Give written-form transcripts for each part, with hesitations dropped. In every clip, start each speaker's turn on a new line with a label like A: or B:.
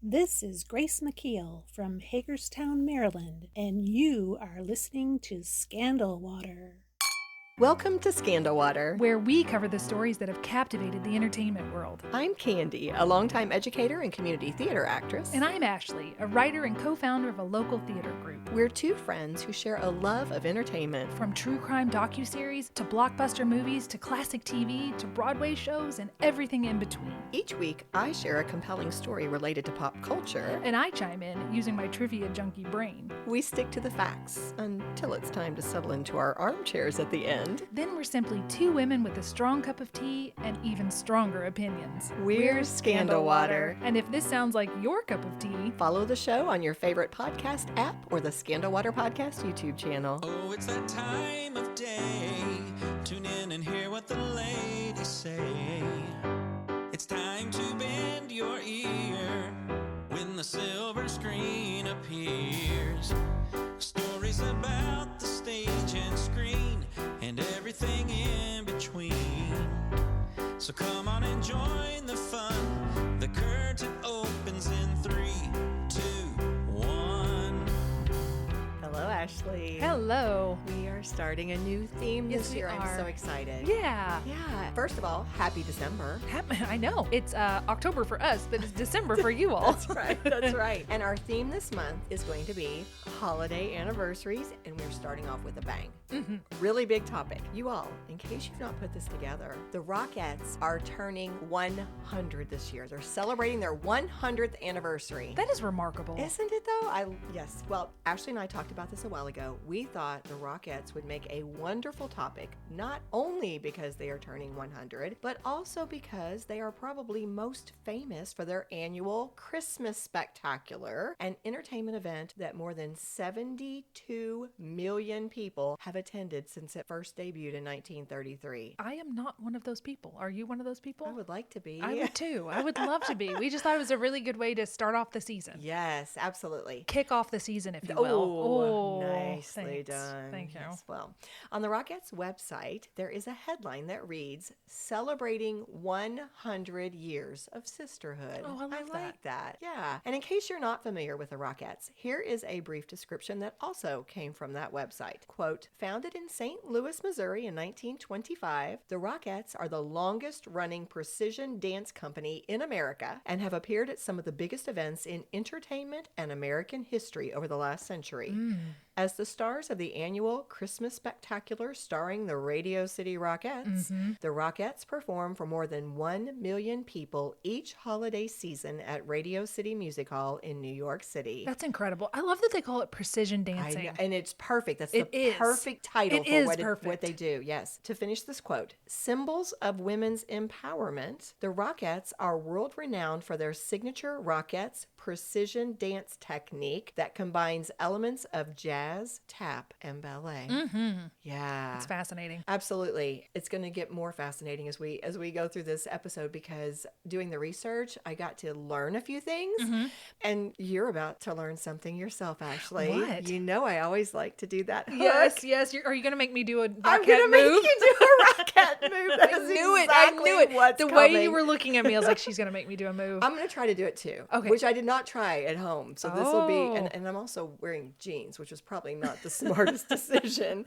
A: This is Grace McKeel from Hagerstown, Maryland, and you are listening to Scandal Water.
B: Welcome to Scandal Water,
C: where we cover the stories that have captivated the entertainment world.
B: I'm Candy, a longtime educator and community theater actress.
C: And I'm Ashley, a writer and co-founder of a local theater group.
B: We're two friends who share a love of entertainment.
C: From true crime docuseries, to blockbuster movies, to classic TV, to Broadway shows, and everything in between.
B: Each week, I share a compelling story related to pop culture.
C: And I chime in using my trivia junkie brain.
B: We stick to the facts until it's time to settle into our armchairs at the end.
C: Then we're simply two women with a strong cup of tea and even stronger opinions.
B: We're Scandal Water.
C: And if this sounds like your cup of tea,
B: follow the show on your favorite podcast app or the Scandal Water Podcast YouTube channel.
D: Oh, it's that time of day. Tune in and hear what the ladies say. It's time to bend your ear when the silver screen appears. Stories about the stage and screen and everything in between. So come on and join the fun. The curtain opens in 3, 2, 1.
B: Hello, Ashley.
C: hello.
B: We are starting a new theme
C: Yes,
B: this
C: we
B: year. I'm
C: are.
B: so excited.
C: Yeah.
B: Yeah. First of all, happy December.
C: I know. It's October for us, but it's December for you all.
B: That's right. That's right. And our theme this month is going to be holiday anniversaries, and we're starting off with a bang.
C: Mm-hmm.
B: Really big topic. You all, in case you've not put this together, the Rockettes are turning 100 this year. They're celebrating their 100th anniversary.
C: That is remarkable.
B: Isn't it though? Yes. Well, Ashley and I talked about this a while ago. We thought the Rockettes would make a wonderful topic, not only because they are turning 100, but also because they are probably most famous for their annual Christmas Spectacular, an entertainment event that more than 72 million people have attended since it first debuted in 1933.
C: I am not one of those people. Are you one of those people?
B: I would like to be.
C: I would too. I would love to be. We just thought it was a really good way to start off the season.
B: Yes, absolutely.
C: Kick off the season, if you will.
B: Nicely
C: thanks.
B: done.
C: Thank you.
B: Yes, well, on the Rockettes website, there is a headline that reads, "Celebrating 100 years of sisterhood."
C: Oh, I love
B: like that. Yeah. And in case you're not familiar with the Rockettes, here is a brief description that also came from that website. Quote, founded in St. Louis, Missouri in 1925, the Rockettes are the longest running precision dance company in America and have appeared at some of the biggest events in entertainment and American history over the last century. As the stars of the annual Christmas Spectacular starring the Radio City Rockettes, the Rockettes perform for more than 1 million people each holiday season at Radio City Music Hall in New York City.
C: That's incredible. I love that they call it precision
B: I
C: dancing.
B: know, and it's perfect. That's
C: It
B: the
C: is.
B: perfect title
C: It
B: for
C: is
B: what
C: perfect.
B: they do. Yes. To finish this quote, symbols of women's empowerment, the Rockettes are world renowned for their signature Rockettes precision dance technique that combines elements of jazz, tap, and ballet. Yeah.
C: It's fascinating.
B: Absolutely. It's going to get more fascinating as we go through this episode, because doing the research, I got to learn a few things. And you're about to learn something yourself, Ashley.
C: What?
B: You know I always like to do that hook.
C: Yes. Are you going to make me do a
B: I'm
C: Rockette
B: going to make
C: move?
B: you do a Rockette move. That is
C: I knew it.
B: What's
C: The
B: coming.
C: way you were looking at me, I was like, she's going to make me do a move.
B: I'm going to try to do it too,
C: Okay.
B: which I did not try at home. So this will be,
C: Oh.
B: and I'm also wearing jeans, which was probably not the smartest decision.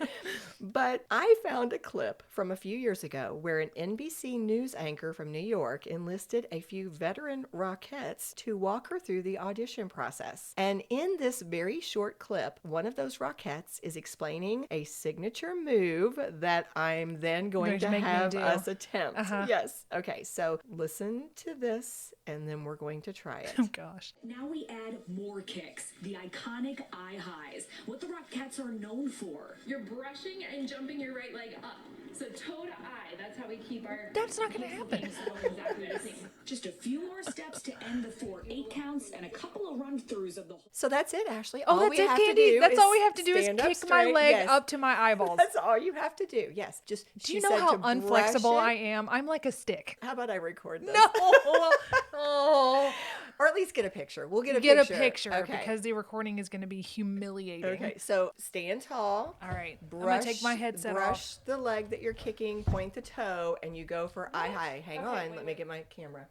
B: But I found a clip from a few years ago where an NBC News anchor from New York enlisted a few veteran Rockettes to walk her through the audition process. And in this very short clip, one of those Rockettes is explaining a signature move that I'm then going to
C: make me
B: have
C: do.
B: us attempt.
C: Uh-huh.
B: Yes. Okay. So listen to this, and then we're going to try it.
C: Oh, gosh.
E: Now we add more kicks, the iconic eye highs, what the Rockettes are known for.
F: You're brushing and jumping your right leg up. So toe to eye, that's how we keep our...
C: That's not going to happen.
F: things going exactly the same.
E: Just a few more steps to end the 4 8 counts and a couple of run-throughs of the whole.
B: So that's it, Ashley.
C: Oh,
B: All
C: that's
B: we
C: it,
B: have
C: Candy.
B: to do
C: That's all we have to do is
B: stand up
C: kick my
B: straight.
C: leg
B: Yes.
C: up to my eyeballs.
B: That's all you have to do. Yes. Just
C: Do you know how unflexible I am? I'm like a stick.
B: How about I record this?
C: No. Oh.
B: Or at least get a picture. We'll get a
C: Get
B: picture.
C: a picture
B: Okay.
C: because the recording is going to be humiliating.
B: Okay. So stand tall.
C: All right. I'm
B: Brush,
C: going to take my headset
B: brush
C: off.
B: the leg that you're kicking, point the toe, and you go for eye high. Hang
C: Okay,
B: on.
C: wait,
B: Let me
C: wait.
B: get my camera.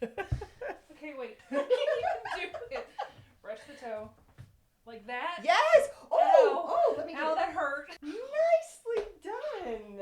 C: Okay, wait. Like that?
B: Yes!
C: Ow.
B: Oh, let me get
C: Ow,
B: it.
C: that hurt.
B: Nicely done.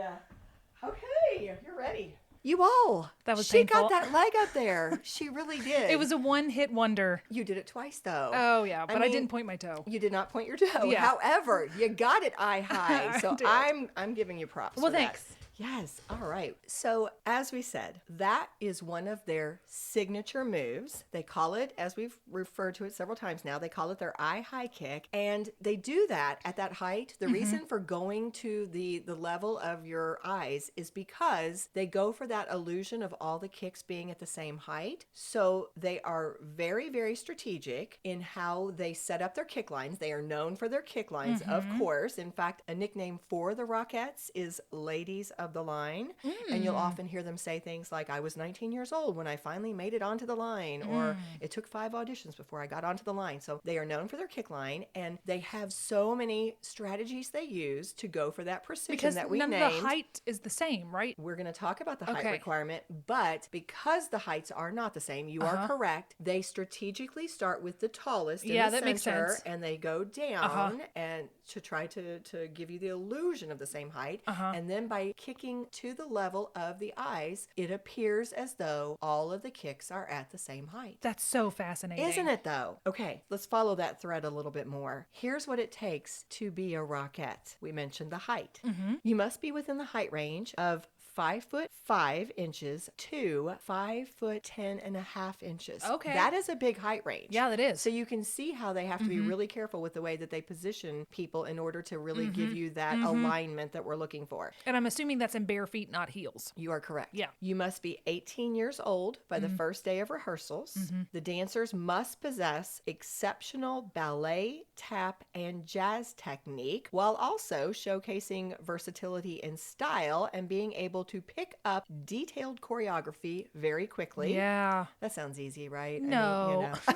B: Okay, you're ready. You all.
C: That was
B: She
C: painful.
B: got that leg up there. She really did.
C: It was a one-hit wonder.
B: You did it twice, though.
C: Oh, yeah, but I
B: mean,
C: didn't point my toe.
B: You did not point your toe.
C: Yeah.
B: However, you got it eye high.
C: I
B: So
C: did.
B: I'm giving you props.
C: Well,
B: for that.
C: thanks.
B: Yes. All right. So as we said, that is one of their signature moves. They call it, as we've referred to it several times now, they call it their eye high kick. And they do that at that height. The reason for going to the level of your eyes is because they go for that illusion of all the kicks being at the same height. So they are very, very strategic in how they set up their kick lines. They are known for their kick lines, of course. In fact, a nickname for the Rockettes is Ladies of the Line. And you'll often hear them say things like, I was 19 years old when I finally made it onto the line, or it took 5 auditions before I got onto the line. So they are known for their kick line, and they have so many strategies they use to go for that precision
C: Because
B: that we
C: none
B: named.
C: of the height is the same, right?
B: We're going to talk about the height
C: Okay.
B: requirement, but because the heights are not the same, you are correct. They strategically start with the tallest in
C: Yeah,
B: the
C: that makes
B: center,
C: sense.
B: and they go down and to try to give you the illusion of the same height. And then by kicking to the level of the eyes, it appears as though all of the kicks are at the same height.
C: That's so fascinating.
B: Isn't it though? Okay, let's follow that thread a little bit more. Here's what it takes to be a Rockette. We mentioned the height. You must be within the height range of 5'5" to 5'10.5".
C: Okay.
B: That is a big height range.
C: Yeah, that is.
B: So you can see how they have to be really careful with the way that they position people in order to really give you that alignment that we're looking for.
C: And I'm assuming that's in bare feet, not heels.
B: You are correct.
C: Yeah.
B: You must be 18 years old by the first day of rehearsals. The dancers must possess exceptional ballet, tap, and jazz technique, while also showcasing versatility in style and being able to pick up detailed choreography very quickly.
C: Yeah.
B: That sounds easy, right?
C: No.
B: I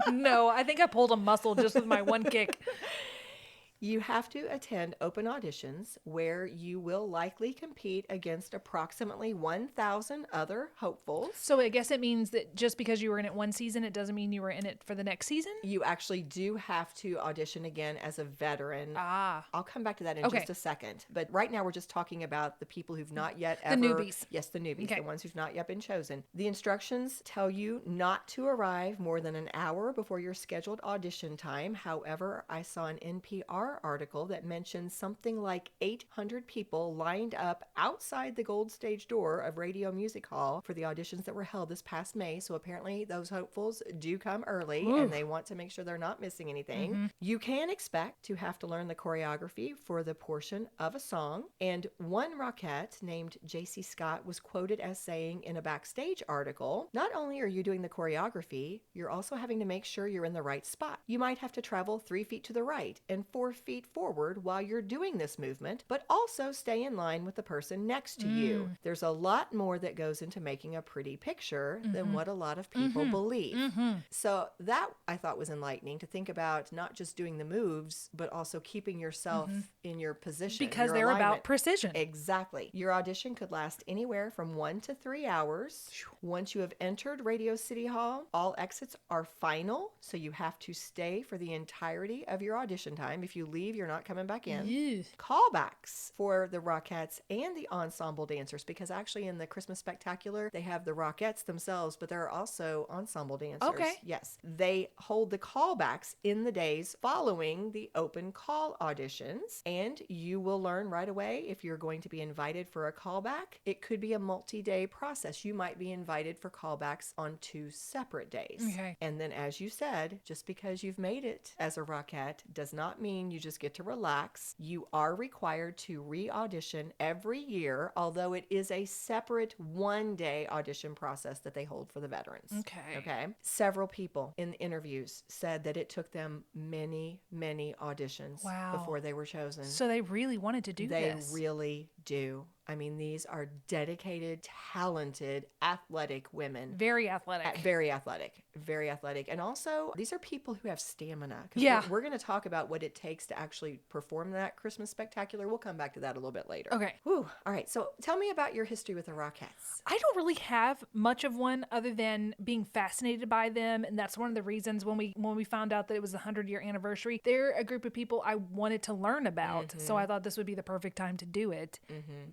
B: mean,
C: No, I think I pulled a muscle just with my one kick.
B: You have to attend open auditions where you will likely compete against approximately 1,000 other hopefuls.
C: So I guess it means that just because you were in it one season, it doesn't mean you were in it for the next season?
B: You actually do have to audition again as a veteran.
C: Ah.
B: I'll come back to that in
C: Okay.
B: just a second. But right now we're just talking about the people who've not yet
C: The
B: ever...
C: newbies.
B: Yes, the newbies,
C: Okay.
B: the ones who've not yet been chosen. The instructions tell you not to arrive more than an hour before your scheduled audition time. However, I saw an NPR article that mentioned something like 800 people lined up outside the Gold Stage door of Radio Music Hall for the auditions that were held this past May. So apparently those hopefuls do come early and they want to make sure they're not missing anything. You can expect to have to learn the choreography for the portion of a song. And one Rockette named JC Scott was quoted as saying in a backstage article, not only are you doing the choreography, you're also having to make sure you're in the right spot. You might have to travel 3 feet to the right and 4 feet forward while you're doing this movement, but also stay in line with the person next to you. There's a lot more that goes into making a pretty picture than what a lot of people believe. So that I thought was enlightening to think about, not just doing the moves, but also keeping yourself in your position.
C: Because
B: your
C: they're
B: alignment.
C: about precision.
B: Exactly. Your audition could last anywhere from 1 to 3 hours. Once you have entered Radio City Hall, all exits are final, so you have to stay for the entirety of your audition time. If you leave, you're not coming back in.
C: Ew.
B: Callbacks for the Rockettes and the ensemble dancers, because actually in the Christmas Spectacular, they have the Rockettes themselves, but there are also ensemble dancers.
C: Okay.
B: Yes. They hold the callbacks in the days following the open call auditions, and you will learn right away if you're going to be invited for a callback. It could be a multi-day process. You might be invited for callbacks on 2 separate days.
C: Okay.
B: And then, as you said, just because you've made it as a Rockette does not mean you just get to relax. You are required to re-audition every year, although it is a separate 1-day audition process that they hold for the veterans. Okay. Several people in interviews said that it took them many, many auditions
C: Wow.
B: before they were chosen.
C: So they really wanted to do
B: They
C: this.
B: really do. I mean, these are dedicated, talented, athletic women.
C: Very athletic.
B: Very athletic. Very athletic. And also, these are people who have stamina. 'Cause
C: Yeah.
B: We're going to talk about what it takes to actually perform that Christmas spectacular. We'll come back to that a little bit later.
C: Okay.
B: Whew. All right. So tell me about your history with the Rockettes.
C: I don't really have much of one other than being fascinated by them, and that's one of the reasons when we found out that it was the 100-year anniversary, they're a group of people I wanted to learn about. So I thought this would be the perfect time to do it.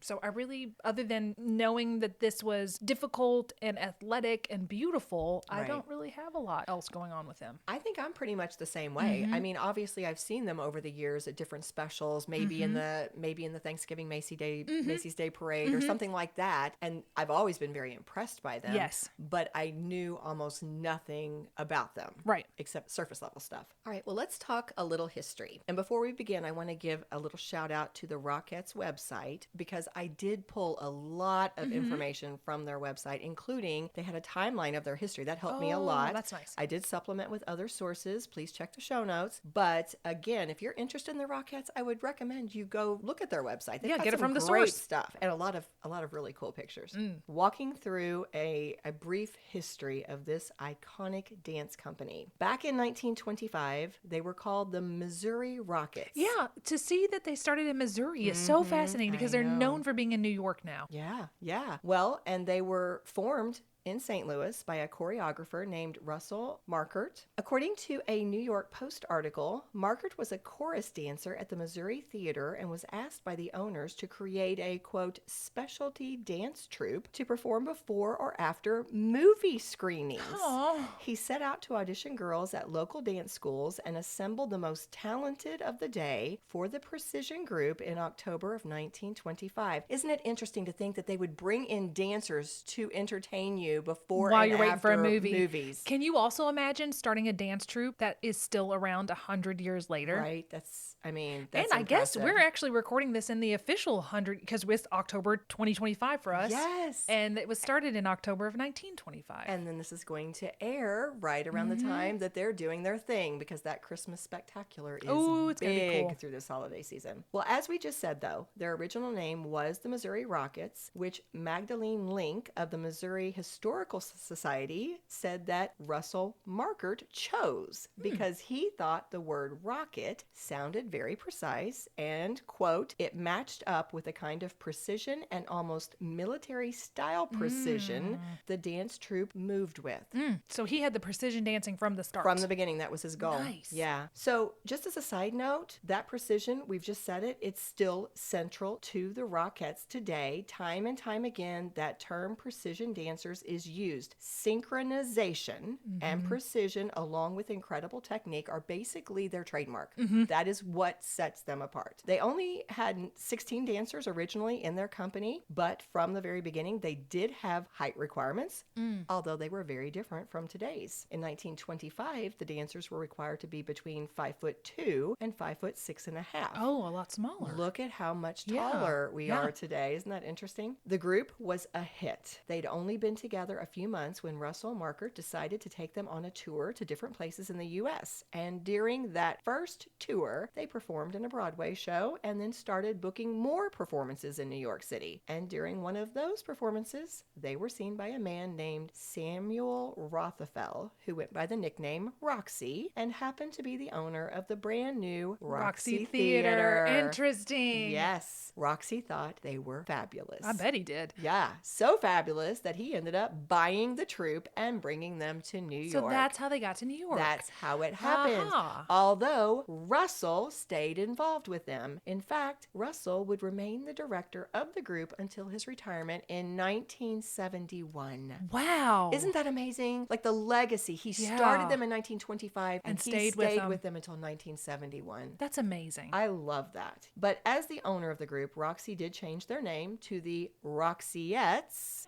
C: So I really, other than knowing that this was difficult and athletic and beautiful, I don't really have a lot else going on with them.
B: I think I'm pretty much the same way. I mean, obviously, I've seen them over the years at different specials, maybe in the Thanksgiving Macy's Day Parade or something like that. And I've always been very impressed by them.
C: Yes.
B: But I knew almost nothing about them.
C: Right.
B: Except surface level stuff. All right, well, let's talk a little history. And before we begin, I want to give a little shout out to the Rockettes website because I did pull a lot of information from their website, including they had a timeline of their history. That helped me a lot.
C: That's nice.
B: I did supplement with other sources. Please check the show notes. But again, if you're interested in the Rockettes, I would recommend you go look at their website. They've got
C: get it
B: some
C: from the
B: great
C: source.
B: stuff and a lot of really cool pictures. Walking through a brief history of this iconic dance company. Back in 1925, they were called the Missouri Rockets.
C: Yeah, to see that they started in Missouri is so fascinating because they're known for being in New York now.
B: Yeah. Well, and they were formed in St. Louis by a choreographer named Russell Markert. According to a New York Post article, Markert was a chorus dancer at the Missouri Theater and was asked by the owners to create a, quote, specialty dance troupe to perform before or after movie screenings.
C: Aww.
B: He set out to audition girls at local dance schools and assembled the most talented of the day for the Precision Group in October of 1925. Isn't it interesting to think that they would bring in dancers to entertain you before
C: while
B: and
C: you're waiting for a
B: after
C: movie.
B: movies?
C: Can you also imagine starting a dance troupe that is still around 100 years later?
B: Right. That's
C: And
B: impressive.
C: I guess we're actually recording this in the official 100 because it's October 2025 for us.
B: Yes.
C: And it was started in October of 1925.
B: And then this is going to air right around the time that they're doing their thing because that Christmas spectacular is
C: it's gonna be
B: big
C: cool.
B: through this holiday season. Well, as we just said, though, their original name was the Missouri Rockets, which Magdalene Link of the Missouri Historical Society said that Russell Markert chose because he thought the word rocket sounded very precise and, quote, it matched up with a kind of precision and almost military style precision the dance troupe moved with.
C: So he had the precision dancing from the start.
B: From the beginning, that was his goal.
C: Nice.
B: Yeah. So just as a side note, that precision, we've just said it, it's still central to the Rockettes today. Time and time again, that term precision dancers is used. Synchronization and precision, along with incredible technique, are basically their trademark. That is what sets them apart. They only had 16 dancers originally in their company, but from the very beginning, they did have height requirements, although they were very different from today's. In 1925, the dancers were required to be between 5'2" and 5'6.5".
C: Oh, a lot smaller.
B: Look at how much taller we are today. Isn't that interesting? The group was a hit. They'd only been together a few months when Russell Markert decided to take them on a tour to different places in the U.S. And during that first tour, they performed in a Broadway show and then started booking more performances in New York City. And during one of those performances, they were seen by a man named Samuel Rothafel, who went by the nickname Roxy and happened to be the owner of the brand new Roxy Theater.
C: Interesting.
B: Yes. Roxy thought they were fabulous.
C: I bet he did.
B: Yeah, so fabulous that he ended up buying the troupe and bringing them to New York.
C: So that's how they got to New York.
B: That's how it happened.
C: Aha.
B: Although Russell stayed involved with them. In fact, Russell would remain the director of the group until his retirement in 1971.
C: Wow.
B: Isn't that amazing? Like the legacy. He started them in 1925 and he stayed with them until 1971.
C: That's amazing.
B: I love that. But as the owner of the group, Roxy did change their name to the Roxyettes.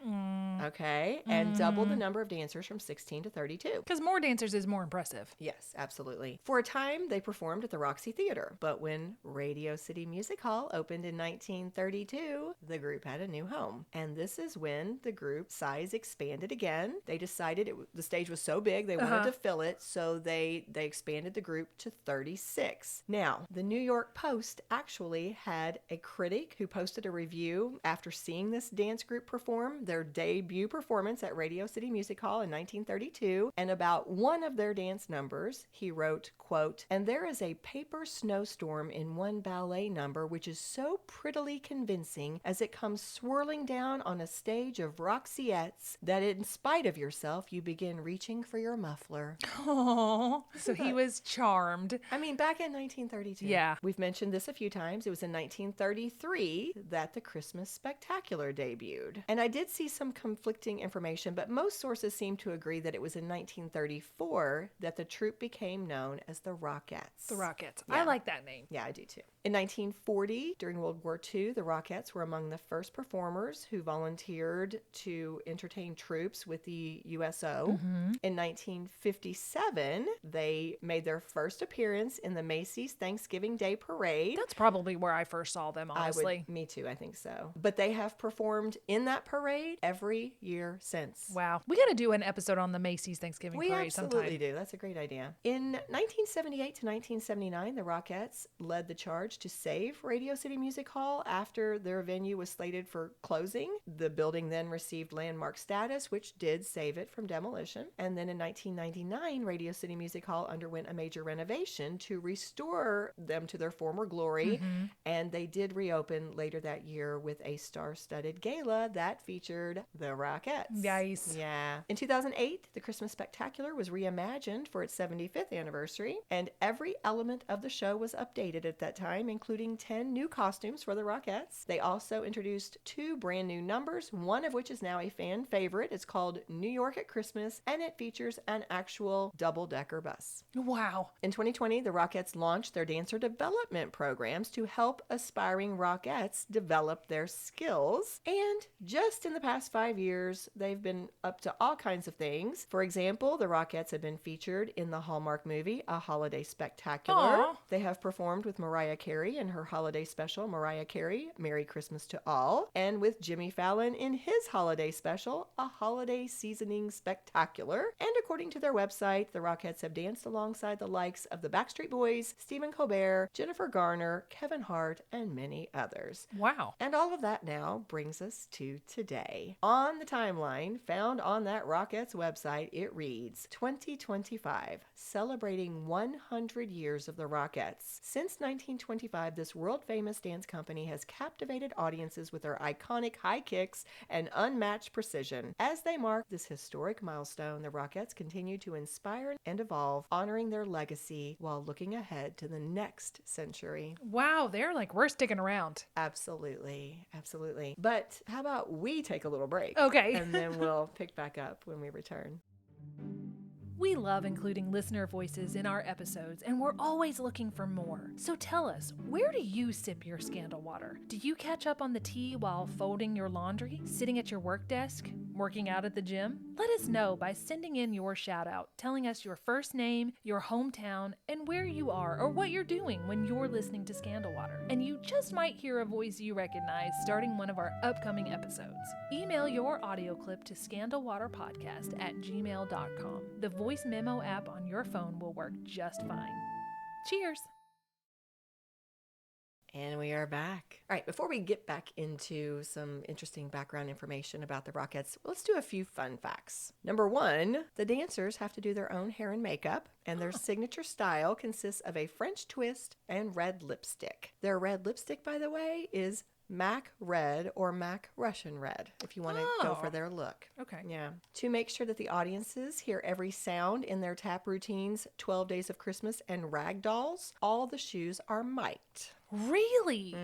B: Okay. day and doubled the number of dancers from 16 to 32.
C: Because more dancers is more impressive.
B: Yes, absolutely. For a time, they performed at the Roxy Theater, but when Radio City Music Hall opened in 1932, the group had a new home. And this is when the group's size expanded again. They decided the stage was so big, they wanted to fill it, so they expanded the group to 36. Now, the New York Post actually had a critic who posted a review after seeing this dance group perform their debut performance at Radio City Music Hall in 1932, and about one of their dance numbers, he wrote, quote, "And there is a paper snowstorm in one ballet number which is so prettily convincing as it comes swirling down on a stage of Roxiettes that in spite of yourself you begin reaching for your muffler."
C: Oh, so he was charmed.
B: I mean, back in 1932.
C: Yeah.
B: We've mentioned this a few times. It was in 1933 that the Christmas Spectacular debuted. And I did see some conflicting information, but most sources seem to agree that it was in 1934 that the troupe became known as the Rockettes.
C: The Rockettes.
B: Yeah.
C: I like that name.
B: Yeah, I do too. In 1940, during World War II, the Rockettes were among the first performers who volunteered to entertain troops with the USO. In 1957, they made their first appearance in the Macy's Thanksgiving Day Parade.
C: That's probably where I first saw them, honestly.
B: Me too, I think so. But they have performed in that parade every year since.
C: Wow. We got to do an episode on the Macy's Thanksgiving
B: We
C: Parade
B: absolutely
C: sometime.
B: do. That's a great idea. In 1978 to 1979, the Rockettes led the charge to save Radio City Music Hall after their venue was slated for closing. The building then received landmark status, which did save it from demolition. And then in 1999, Radio City Music Hall underwent a major renovation to restore them to their former glory. And they did reopen later that year with a star-studded gala that featured the Rockettes.
C: Nice.
B: Yeah. In 2008, the Christmas Spectacular was reimagined for its 75th anniversary, and every element of the show was updated at that time, including 10 new costumes for the Rockettes. They also introduced 2 brand new numbers, one of which is now a fan favorite. It's called New York at Christmas, and it features an actual double-decker bus.
C: Wow.
B: In 2020, the Rockettes launched their dancer development programs to help aspiring Rockettes develop their skills. And just in the past 5 years, they've been up to all kinds of things. For example, the Rockettes have been featured in the Hallmark movie, A Holiday Spectacular.
C: Aw.
B: They have performed with Mariah Carey in her holiday special, Mariah Carey, Merry Christmas to All, and with Jimmy Fallon in his holiday special, A Holiday Seasoning Spectacular. And according to their website, the Rockettes have danced alongside the likes of the Backstreet Boys, Stephen Colbert, Jennifer Garner, Kevin Hart, and many others.
C: Wow.
B: And all of that now brings us to today. On the timeline found on that Rockettes website, it reads 2025, celebrating 100 years of the Rockettes. Since 1925, this world-famous dance company has captivated audiences with their iconic high kicks and unmatched precision. As they mark this historic milestone, the Rockettes continue to inspire and evolve, honoring their legacy while looking ahead to the next century.
C: Wow, they're like, we're sticking around.
B: Absolutely, absolutely. But how about we take a little break?
C: Okay.
B: And then we'll pick back up when we return.
C: We love including listener voices in our episodes, and we're always looking for more. So tell us, where do you sip your scandal water? Do you catch up on the tea while folding your laundry, sitting at your work desk, working out at the gym? Let us know by sending in your shout out, telling us your first name, your hometown, and where you are or what you're doing when you're listening to Scandal Water. And you just might hear a voice you recognize starting one of our upcoming episodes. Email your audio clip to scandalwaterpodcast@gmail.com. The voice memo app on your phone will work just fine. Cheers!
B: And we are back. All right, before we get back into some interesting background information about the Rockettes, let's do a few fun facts. Number 1, the dancers have to do their own hair and makeup, and their signature style consists of a French twist and red lipstick. Their red lipstick, by the way, is MAC Red or MAC Russian Red, if you want to go for their look.
C: Okay.
B: Yeah. To make sure that the audiences hear every sound in their tap routines, 12 Days of Christmas, and Rag Dolls, all the shoes are mic'd.
C: Really?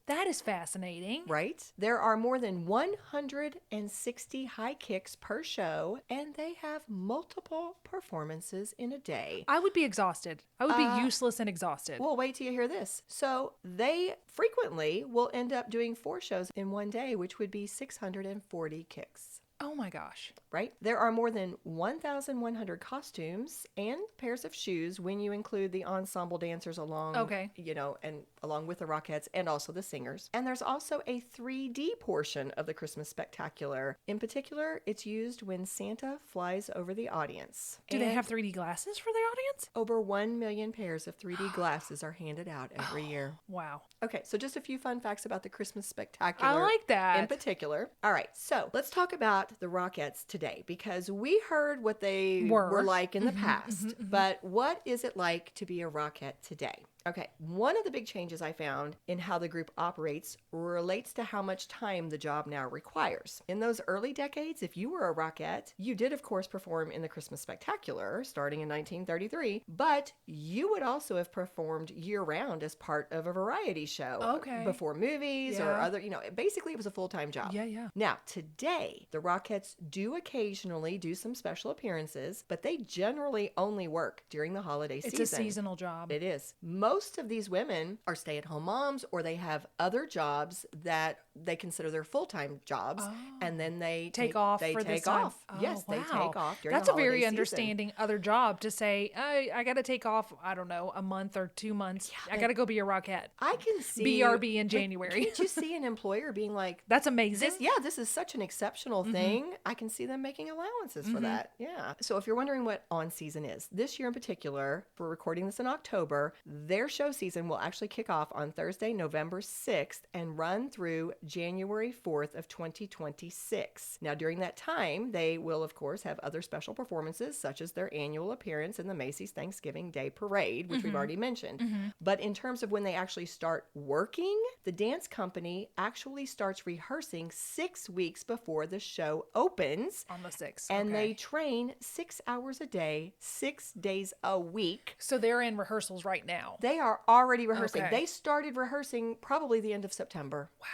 C: That is fascinating.
B: Right? There are more than 160 high kicks per show, and they have multiple performances in a day.
C: I would be exhausted. I would be useless and exhausted.
B: Well, wait till you hear this. So they frequently will end up doing 4 shows in one day, which would be 640 kicks.
C: Oh my gosh.
B: Right? There are more than 1,100 costumes and pairs of shoes when you include the ensemble dancers along,
C: Okay.
B: and along with the Rockettes and also the singers. And there's also a 3D portion of the Christmas Spectacular. In particular, it's used when Santa flies over the audience.
C: Do they
B: And
C: have 3D glasses for the audience?
B: over 1 million pairs of 3D glasses are handed out every year.
C: Wow.
B: Okay, so just a few fun facts about the Christmas Spectacular.
C: I like that.
B: In particular. All right, so let's talk about the Rockettes today because we heard what they were like in the past. But what is it like to be a Rockette today? Okay, one of the big changes I found in how the group operates relates to how much time the job now requires. In those early decades, if you were a Rockette, you did, of course, perform in the Christmas Spectacular starting in 1933, but you would also have performed year-round as part of a variety show.
C: Okay.
B: Before movies or other, basically it was a full-time job.
C: Yeah.
B: Now, today, the Rockettes do occasionally do some special appearances, but they generally only work during the holiday season.
C: It's a seasonal job.
B: It is. Most of these women are stay-at-home moms or they have other jobs that they consider their full-time jobs, and then they
C: Take off
B: They
C: for
B: take
C: this time.
B: off.
C: Oh,
B: Yes, they
C: wow.
B: take off during
C: That's
B: the
C: a very
B: holiday season.
C: understanding other job to say, I got to take off, I don't know, a month or 2 months. I got to go be a Rockette.
B: I can see
C: BRB in
B: but
C: January.
B: Can't you see an employer being like,
C: That's amazing.
B: this is such an exceptional thing. I can see them making allowances for that. Yeah. So if you're wondering what on season is, this year in particular, we're recording this in October, their show season will actually kick off on Thursday, November 6th and run through January 4th of 2026. Now, during that time, they will, of course, have other special performances, such as their annual appearance in the Macy's Thanksgiving Day Parade, which we've already mentioned. But in terms of when they actually start working, the dance company actually starts rehearsing 6 weeks before the show opens.
C: On the 6th.
B: And
C: okay.
B: they train 6 hours a day, 6 days a week.
C: So they're in rehearsals right now.
B: They are already rehearsing.
C: Okay.
B: They started rehearsing probably the end of September.
C: Wow.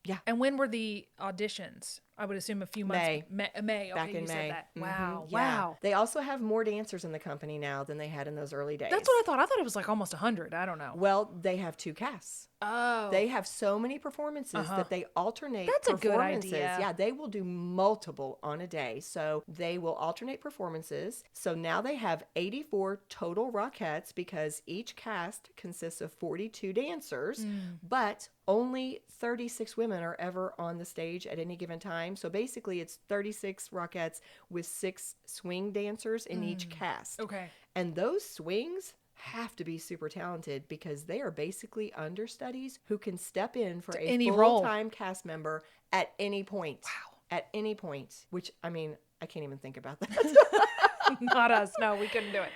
B: Yeah.
C: And when were the auditions? I would assume a few months. May. Okay,
B: Back in
C: you
B: May.
C: said that.
B: Mhm,
C: Wow.
B: yeah.
C: Wow.
B: They also have more dancers in the company now than they had in those early days.
C: That's what I thought. I thought it was like almost 100. I don't know.
B: Well, they have 2 casts.
C: Oh.
B: They have so many performances that they alternate
C: That's a good
B: performances.
C: idea.
B: Yeah, they will do multiple on a day. So they will alternate performances. So now they have 84 total Rockettes because each cast consists of 42 dancers, but only 36 women are ever on the stage at any given time. So basically it's 36 Rockettes with 6 swing dancers in each cast.
C: Okay.
B: And those swings have to be super talented because they are basically understudies who can step in for a
C: any role.
B: full-time cast member at any point. Wow. At any point, which, I mean, I can't even think about that.
C: Not us. No, we couldn't do it.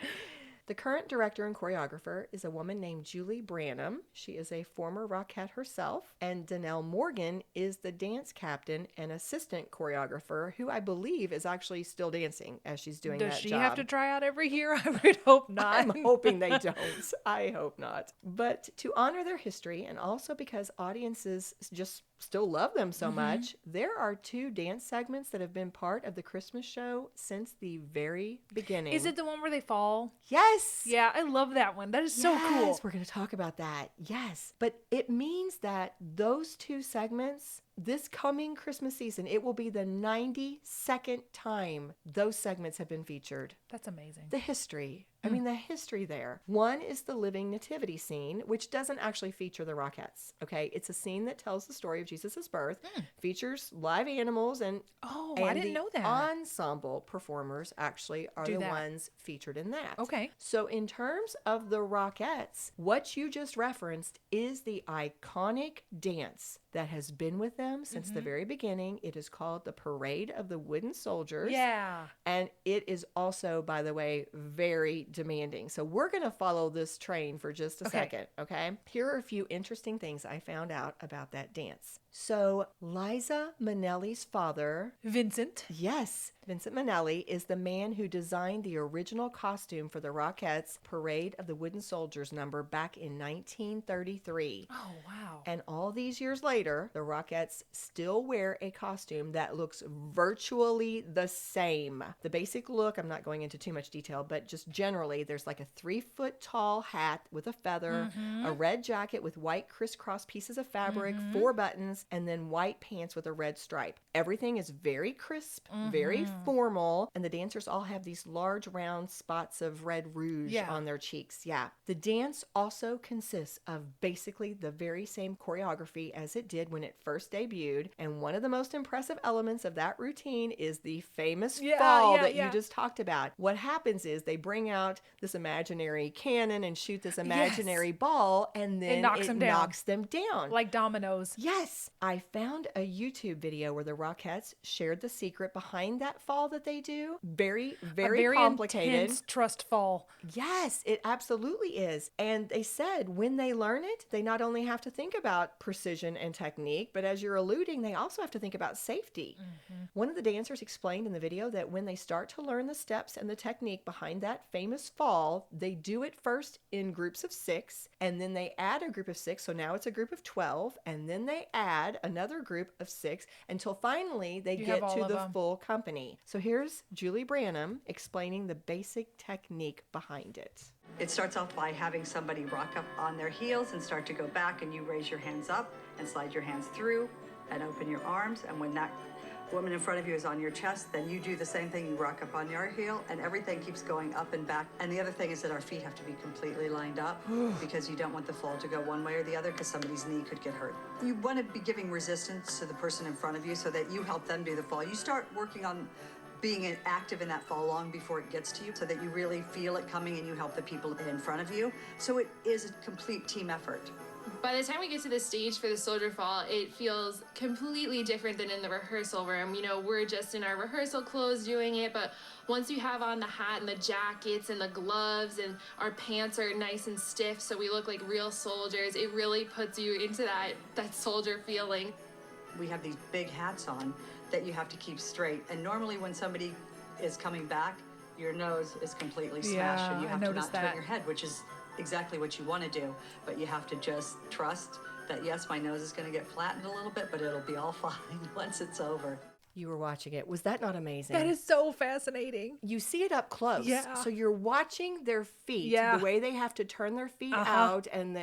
B: The current director and choreographer is a woman named Julie Branham. She is a former Rockette herself. And Danelle Morgan is the dance captain and assistant choreographer who I believe is actually still dancing as she's doing
C: Does
B: that
C: she
B: job.
C: have to try out every year? I would hope not.
B: I'm hoping they don't. I hope not. But to honor their history and also because audiences just still love them so much, there are 2 dance segments that have been part of the Christmas show since the very beginning.
C: Is it the one where they fall?
B: Yes.
C: Yeah, I love that one. That is so cool.
B: Yes, we're going to talk about that. Yes. But it means that those 2 segments, this coming Christmas season, it will be the 92nd time those segments have been featured.
C: That's amazing.
B: The history. I mean, the history there. One is the living nativity scene, which doesn't actually feature the Rockettes. Okay. It's a scene that tells the story of Jesus' birth, features live animals, and
C: I didn't know that.
B: Ensemble performers actually are the
C: that.
B: ones featured in that.
C: Okay.
B: So in terms of the Rockettes, what you just referenced is the iconic dance that has been with them since the very beginning. It is called the Parade of the Wooden Soldiers.
C: Yeah.
B: And it is also, by the way, very demanding. So we're going to follow this train for just a second, okay? Here are a few interesting things I found out about that dance. So Liza Minnelli's father,
C: Vincent.
B: yes, Vincent Minnelli is the man who designed the original costume for the Rockettes' Parade of the Wooden Soldiers number back in 1933.
C: Oh, wow.
B: And all these years later, the Rockettes still wear a costume that looks virtually the same. The basic look, I'm not going into too much detail, but just generally, there's like a 3-foot tall hat with a feather, a red jacket with white crisscross pieces of fabric, 4 buttons, and then white pants with a red stripe. Everything is very crisp, very formal, and the dancers all have these large round spots of red rouge on their cheeks. Yeah. The dance also consists of basically the very same choreography as it did when it first debuted, and one of the most impressive elements of that routine is the famous fall that you just talked about. What happens is they bring out this imaginary cannon and shoot this imaginary ball, and then it knocks them down.
C: Like dominoes.
B: Yes. I found a YouTube video where the Rockettes shared the secret behind that fall that they do. Very, very complicated.
C: Intense trust fall.
B: Yes, it absolutely is. And they said when they learn it, they not only have to think about precision and technique, but as you're alluding, they also have to think about safety. One of the dancers explained in the video that when they start to learn the steps and the technique behind that famous fall, they do it first in groups of 6, and then they add a group of 6, so now it's a group of 12, and then they add another group of 6 until finally they get to the full company. So here's Julie Branham explaining the basic technique behind it.
G: It starts off by having somebody rock up on their heels and start to go back, and you raise your hands up and slide your hands through and open your arms, and when that woman in front of you is on your chest, then you do the same thing. You rock up on your heel, and everything keeps going up and back. And the other thing is that our feet have to be completely lined up because you don't want the fall to go one way or the other because somebody's knee could get hurt. You want to be giving resistance to the person in front of you so that you help them do the fall. You start working on being active in that fall long before it gets to you so that you really feel it coming and you help the people in front of you. So it is a complete team effort.
F: By the time we get to the stage for the soldier fall, it feels completely different than in the rehearsal room. You know, we're just in our rehearsal clothes doing it, but once you have on the hat and the jackets and the gloves and our pants are nice and stiff so we look like real soldiers, it really puts you into that soldier feeling.
G: We have these big hats on that you have to keep straight, and normally when somebody is coming back, your nose is completely smashed and you have to not turn your head, which is exactly what you want to do, but you have to just trust that yes, my nose is going to get flattened a little bit, but it'll be all fine once it's over.
B: You were watching it. Was that not amazing?
C: That is so fascinating.
B: You see it up close.
C: Yeah.
B: So you're watching their feet, the way they have to turn their feet out and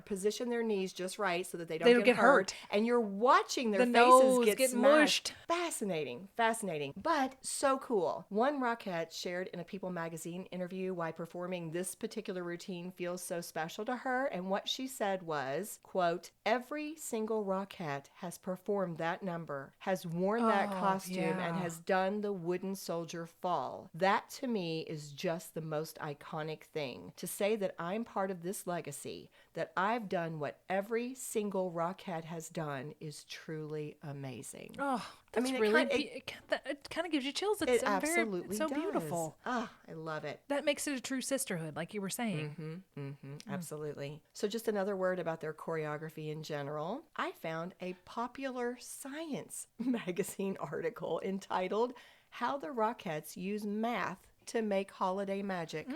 B: position their knees just right so that they don't get hurt. And you're watching their faces get
C: mushed.
B: Fascinating. Fascinating. But so cool. One Rockette shared in a People magazine interview why performing this particular routine feels so special to her. And what she said was, quote, every single Rockette has performed that number, has worn that costume and has done the wooden soldier fall. That to me is just the most iconic thing. To say that I'm part of this legacy, that I've done what every single Rockette has done is truly amazing.
C: Oh, that's it kind of gives you chills. It's so beautiful.
B: Ah, I love it.
C: That makes it a true sisterhood, like you were saying.
B: Absolutely. So just another word about their choreography in general. I found a Popular Science magazine article entitled How the Rockettes Use Math to Make Holiday Magic.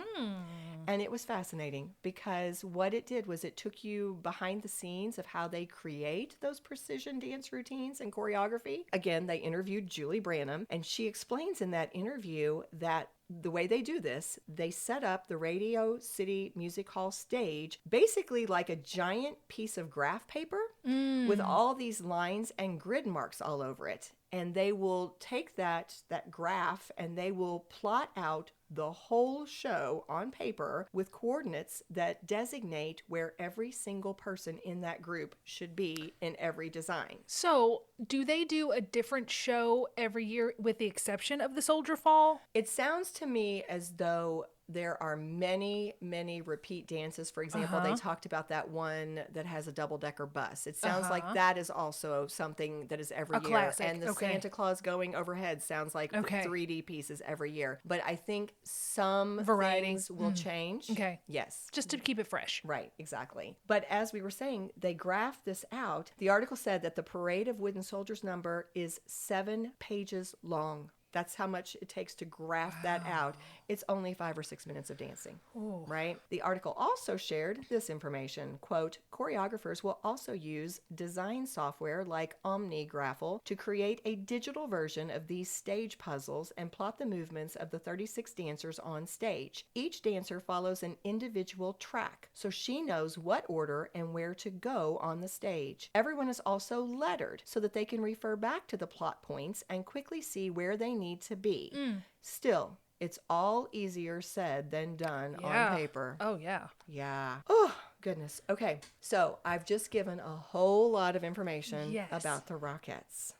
B: And it was fascinating because what it did was it took you behind the scenes of how they create those precision dance routines and choreography. Again, they interviewed Julie Branham, and she explains in that interview that the way they do this, they set up the Radio City Music Hall stage basically like a giant piece of graph paper with all these lines and grid marks all over it. And they will take that graph and they will plot out the whole show on paper with coordinates that designate where every single person in that group should be in every design.
C: So, do they do a different show every year with the exception of the Soldier Fall?
B: It sounds to me as though there are many, many repeat dances. For example, they talked about that one that has a double-decker bus. It sounds like that is also something that is every year.
C: Classic.
B: And the Santa Claus going overhead sounds like 3D pieces every year. But I think some things will change.
C: Okay.
B: Yes.
C: Just to keep it fresh.
B: Right, exactly. But as we were saying, they graphed this out. The article said that the Parade of Wooden Soldiers number is 7 pages long. That's how much it takes to graph that out. It's only 5 or 6 minutes of dancing, right? The article also shared this information. Quote, choreographers will also use design software like OmniGraffle to create a digital version of these stage puzzles and plot the movements of the 36 dancers on stage. Each dancer follows an individual track, so she knows what order and where to go on the stage. Everyone is also lettered so that they can refer back to the plot points and quickly see where they need to be. Still, it's all easier said than done on paper.
C: Oh, yeah.
B: Yeah. Oh, goodness. Okay, so I've just given a whole lot of information about the Rockettes.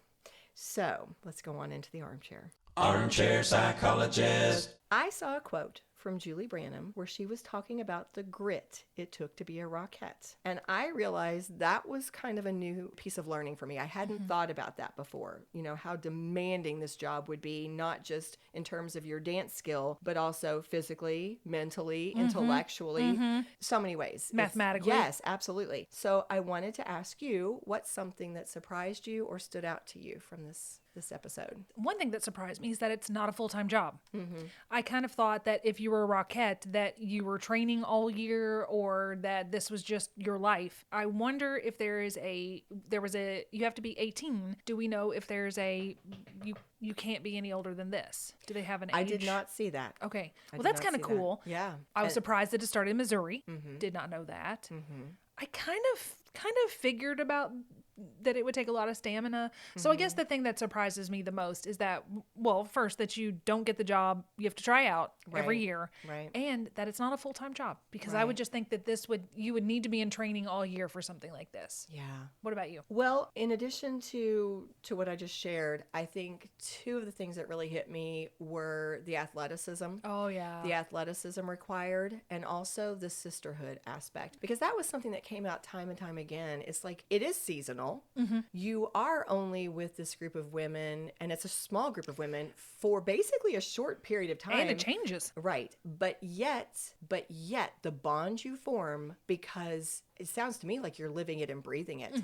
B: So let's go on into the armchair.
D: Armchair psychologist.
B: I saw a quote from Julie Branham where she was talking about the grit it took to be a Rockette. And I realized that was kind of a new piece of learning for me. I hadn't thought about that before. You know, how demanding this job would be, not just in terms of your dance skill, but also physically, mentally, intellectually, so many ways.
C: Mathematically.
B: Yes, absolutely. So I wanted to ask you, what's something that surprised you or stood out to you from this episode?
C: One thing that surprised me is that it's not a full-time job. I kind of thought that if you were a Rockette, that you were training all year or that this was just your life. I wonder if you have to be 18. Do we know if there's you can't be any older than this? Do they have an age?
B: I did not see that.
C: Okay. Well, that's kind of cool.
B: Yeah.
C: I was surprised that it started in Missouri. Did not know that. I kind of figured about that it would take a lot of stamina. So I guess the thing that surprises me the most is that, well, first, that you don't get the job. You have to try out every year.
B: Right.
C: And that it's not a full-time job, because I would just think that you would need to be in training all year for something like this.
B: Yeah.
C: What about you?
B: Well, in addition to what I just shared, I think two of the things that really hit me were the athleticism.
C: Oh, yeah.
B: The athleticism required, and also the sisterhood aspect, because that was something that came out time and time again. It's like, it is seasonal. You are only with this group of women, and it's a small group of women for basically a short period of time.
C: And it changes.
B: Right. But yet the bond you form, because it sounds to me like you're living it and breathing it.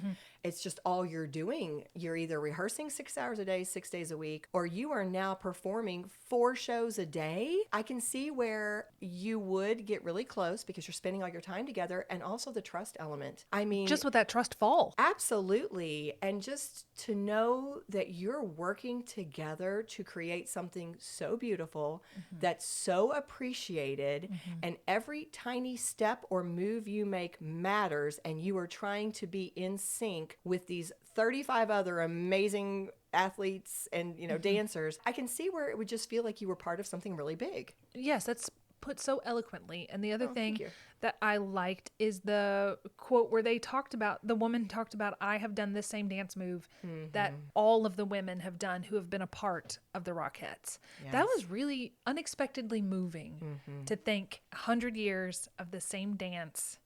B: It's just all you're doing. You're either rehearsing 6 hours a day, 6 days a week, or you are now performing 4 shows a day. I can see where you would get really close because you're spending all your time together, and also the trust element. I mean,
C: Just with that trust fall.
B: absolutely. And just to know that you're working together to create something so beautiful, that's so appreciated, and every tiny step or move you make matters, and you are trying to be in sync with these 35 other amazing athletes and, dancers. I can see where it would just feel like you were part of something really big.
C: Yes, that's put so eloquently. And the other thing that I liked is the quote where the woman talked about, I have done this same dance move that all of the women have done who have been a part of the Rockettes.
B: Yes.
C: That was really unexpectedly moving to think 100 years of the same dance,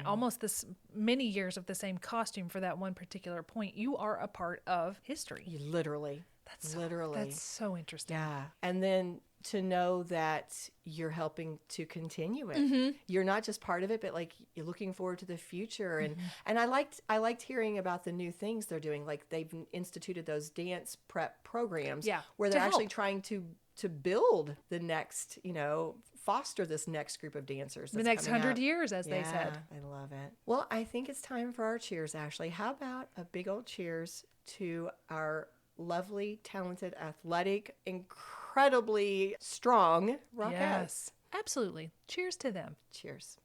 C: almost this many years of the same costume for that one particular point. You are a part of history.
B: Literally.
C: That's so interesting.
B: Yeah. And then to know that you're helping to continue it. You're not just part of it, but like you're looking forward to the future. And I liked hearing about the new things they're doing. Like they've instituted those dance prep programs where they're actually trying to build the next, foster this next group of dancers.
C: The next 100 years, as they said.
B: I love it. Well, I think it's time for our cheers, Ashley. How about a big old cheers to our lovely, talented, athletic, incredibly strong Rockettes.
C: Yes, absolutely. Cheers to them.
B: Cheers.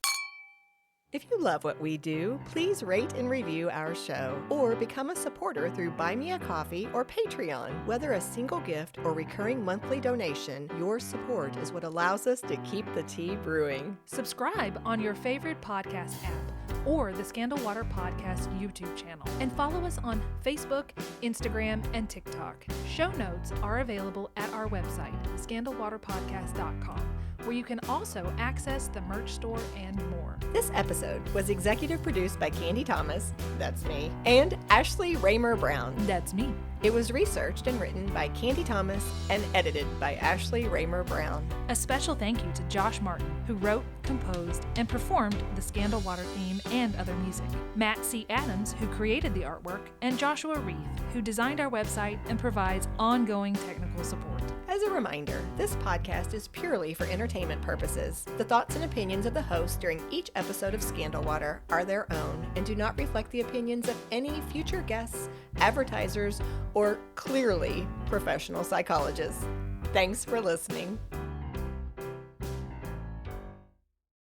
B: If you love what we do, please rate and review our show or become a supporter through Buy Me a Coffee or Patreon. Whether a single gift or recurring monthly donation, your support is what allows us to keep the tea brewing.
C: Subscribe on your favorite podcast app or the Scandal Water Podcast YouTube channel, and follow us on Facebook, Instagram, and TikTok. Show notes are available at our website, scandalwaterpodcast.com, where you can also access the merch store and more.
B: This episode was executive produced by Candy Thomas, that's me, and Ashley Raymer Brown.
C: That's me.
B: It was researched and written by Candy Thomas and edited by Ashley Raymer Brown.
C: A special thank you to Josh Martin, who wrote, composed, and performed the Scandal Water theme and other music, Matt C. Adams, who created the artwork, and Joshua Reith, who designed our website and provides ongoing technical support.
B: As a reminder, this podcast is purely for entertainment purposes. The thoughts and opinions of the host during each episode of Scandal Water are their own and do not reflect the opinions of any future guests, advertisers, or clearly professional psychologists. Thanks for listening.